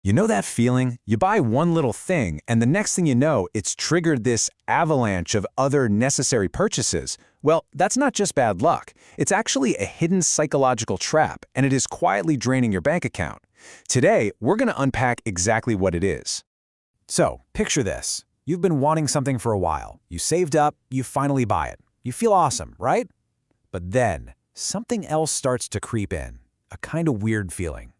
You know that feeling? You buy one little thing, and the next thing you know, it's triggered this avalanche of other necessary purchases. Well, that's not just bad luck. It's actually a hidden psychological trap, and it is quietly draining your bank account. Today, we're going to unpack exactly what it is. So, picture this. You've been wanting something for a while. You saved up, you finally buy it. You feel awesome, right? But then, something else starts to creep in. A kind of weird feeling.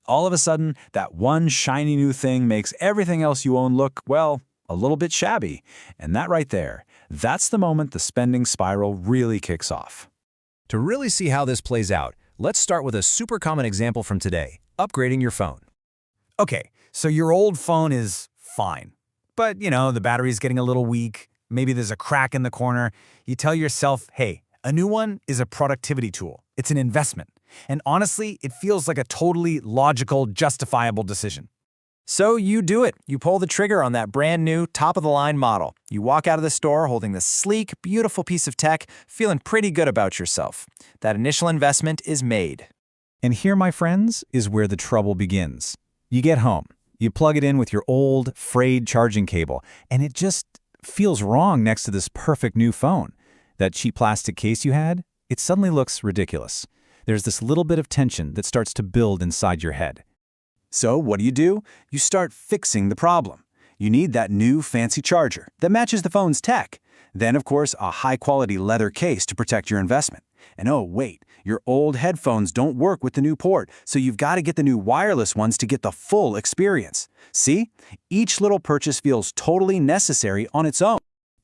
All of a sudden, that one shiny new thing makes everything else you own look, well, a little bit shabby. And that right there, that's the moment the spending spiral really kicks off. To really see how this plays out, let's start with a super common example from today, upgrading your phone. Okay, so your old phone is fine. But, the battery's getting a little weak. Maybe there's a crack in the corner. You tell yourself, hey, a new one is a productivity tool. It's an investment. And honestly, it feels like a totally logical, justifiable decision. So you do it. You pull the trigger on that brand new, top-of-the-line model. You walk out of the store holding this sleek, beautiful piece of tech, feeling pretty good about yourself. That initial investment is made. And here, my friends, is where the trouble begins. You get home. You plug it in with your old, frayed charging cable, and it just feels wrong next to this perfect new phone. That cheap plastic case you had, it suddenly looks ridiculous. There's this little bit of tension that starts to build inside your head. So what do? You start fixing the problem. You need that new fancy charger that matches the phone's tech. Then, of course, a high-quality leather case to protect your investment. And oh, wait, your old headphones don't work with the new port, so you've got to get the new wireless ones to get the full experience. See? Each little purchase feels totally necessary on its own.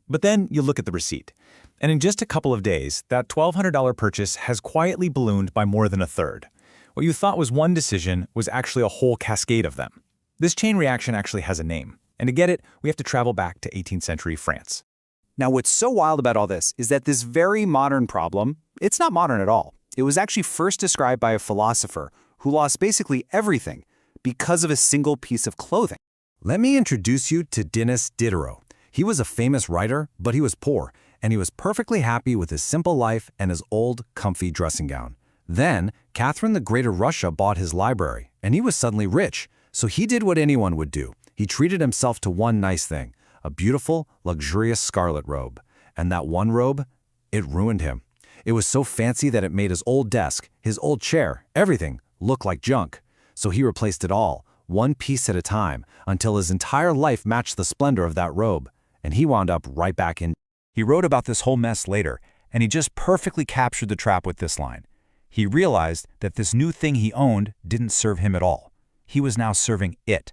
But then you look at the receipt. And in just a couple of days, that $1,200 purchase has quietly ballooned by more than a third. What you thought was one decision was actually a whole cascade of them. This chain reaction actually has a name. And to get it, we have to travel back to 18th century France. Now, what's so wild about all this is that this very modern problem, it's not modern at all. It was actually first described by a philosopher who lost basically everything because of a single piece of clothing. Let me introduce you to Denis Diderot. He was a famous writer, but he was poor. And he was perfectly happy with his simple life and his old, comfy dressing gown. Then, Catherine the Great of Russia bought his library, and he was suddenly rich. So he did what anyone would do. He treated himself to one nice thing, a beautiful, luxurious scarlet robe. And that one robe, it ruined him. It was so fancy that it made his old desk, his old chair, everything, look like junk. So he replaced it all, one piece at a time, until his entire life matched the splendor of that robe. And he wound up right back in. He wrote about this whole mess later, and he just perfectly captured the trap with this line. He realized that this new thing he owned didn't serve him at all. He was now serving it.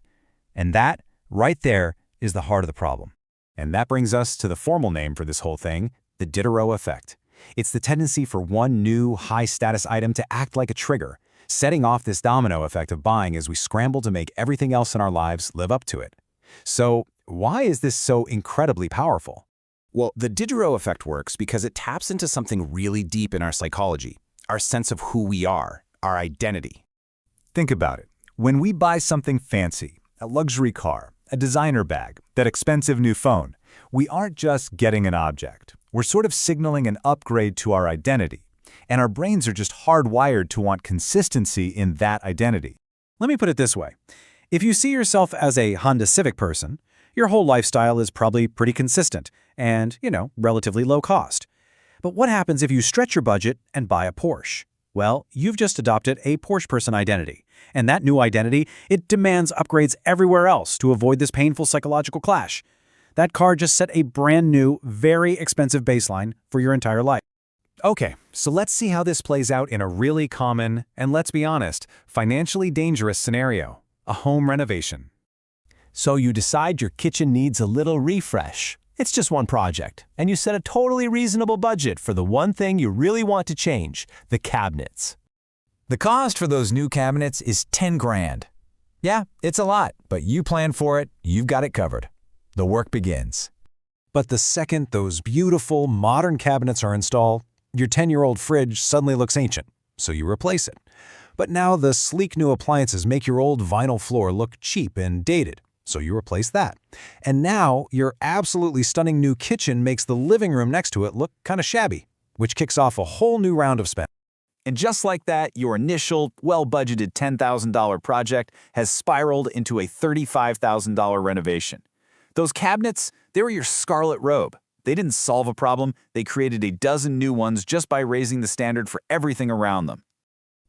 And that, right there, is the heart of the problem. And that brings us to the formal name for this whole thing, the Diderot effect. It's the tendency for one new, high-status item to act like a trigger, setting off this domino effect of buying as we scramble to make everything else in our lives live up to it. So, why is this so incredibly powerful? Well, the Diderot effect works because it taps into something really deep in our psychology, our sense of who we are, our identity. Think about it. When we buy something fancy, a luxury car, a designer bag, that expensive new phone, we aren't just getting an object. We're sort of signaling an upgrade to our identity. And our brains are just hardwired to want consistency in that identity. Let me put it this way. If you see yourself as a Honda Civic person, your whole lifestyle is probably pretty consistent and, relatively low cost. But what happens if you stretch your budget and buy a Porsche? Well, you've just adopted a Porsche person identity. And that new identity, it demands upgrades everywhere else to avoid this painful psychological clash. That car just set a brand new, very expensive baseline for your entire life. Okay, so let's see how this plays out in a really common, and let's be honest, financially dangerous scenario, a home renovation. So you decide your kitchen needs a little refresh. It's just one project, and you set a totally reasonable budget for the one thing you really want to change, the cabinets. The cost for those new cabinets is 10 grand. Yeah, it's a lot, but you plan for it, you've got it covered. The work begins. But the second those beautiful, modern cabinets are installed, your 10-year-old fridge suddenly looks ancient, so you replace it. But now the sleek new appliances make your old vinyl floor look cheap and dated. So you replace that. And now your absolutely stunning new kitchen makes the living room next to it look kind of shabby, which kicks off a whole new round of spend. And just like that, your initial, well-budgeted $10,000 project has spiraled into a $35,000 renovation. Those cabinets, they were your scarlet robe. They didn't solve a problem, they created a dozen new ones just by raising the standard for everything around them.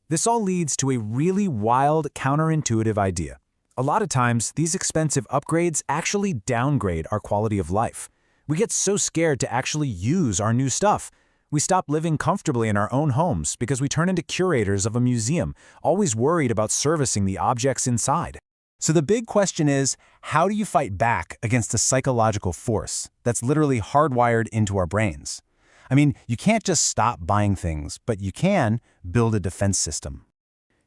This all leads to a really wild, counterintuitive idea. A lot of times, these expensive upgrades actually downgrade our quality of life. We get so scared to actually use our new stuff. We stop living comfortably in our own homes because we turn into curators of a museum, always worried about servicing the objects inside. So the big question is, how do you fight back against a psychological force that's literally hardwired into our brains? I mean, you can't just stop buying things, but you can build a defense system.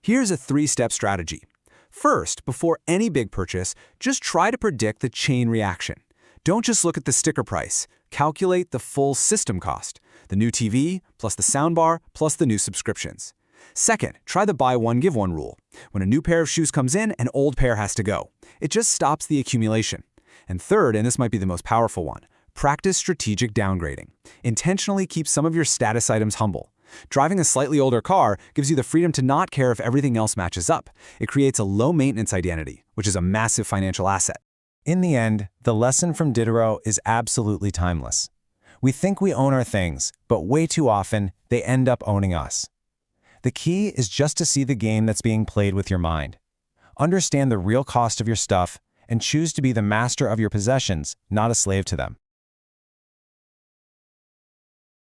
Here's a 3-step strategy. First, before any big purchase, just try to predict the chain reaction. Don't just look at the sticker price. Calculate the full system cost, the new TV, plus the soundbar, plus the new subscriptions. Second, try the buy one, give one rule. When a new pair of shoes comes in, an old pair has to go. It just stops the accumulation. And third, and this might be the most powerful one, practice strategic downgrading. Intentionally keep some of your status items humble. Driving a slightly older car gives you the freedom to not care if everything else matches up. It creates a low-maintenance identity, which is a massive financial asset. In the end, the lesson from Diderot is absolutely timeless. We think we own our things, but way too often, they end up owning us. The key is just to see the game that's being played with your mind. Understand the real cost of your stuff and choose to be the master of your possessions, not a slave to them.